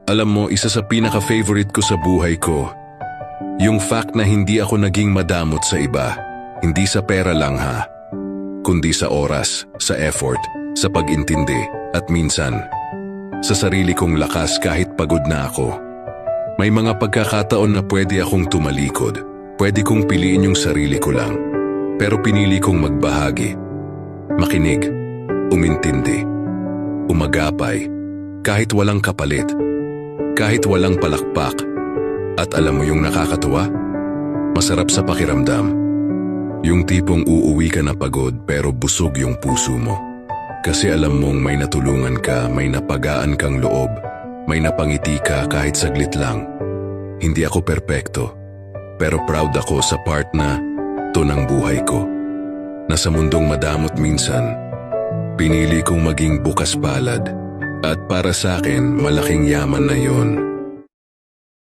Alam mo, isa sa pinaka-favorite ko sa buhay ko, yung fact na hindi ako naging madamot sa iba. Hindi sa pera lang ha, kundi sa oras, sa effort, sa pag-intindi, at minsan, sa sarili kong lakas kahit pagod na ako. May mga pagkakataon na pwede akong tumalikod, pwede kong piliin yung sarili ko lang. Pero pinili kong magbahagi, makinig, umintindi, umagapay, kahit walang kapalit, kahit walang palakpak. At alam mo yung nakakatuwa? Masarap sa pakiramdam. Yung tipong uuwi ka na pagod pero busog yung puso mo. Kasi alam mong may natulungan ka, may napagaan kang loob, may napangiti ka kahit saglit lang. Hindi ako perpekto, pero proud ako sa part na to ng buhay ko. Na sa mundong madamot minsan, pinili kong maging bukas palad. At para sa akin, malaking yaman na yon.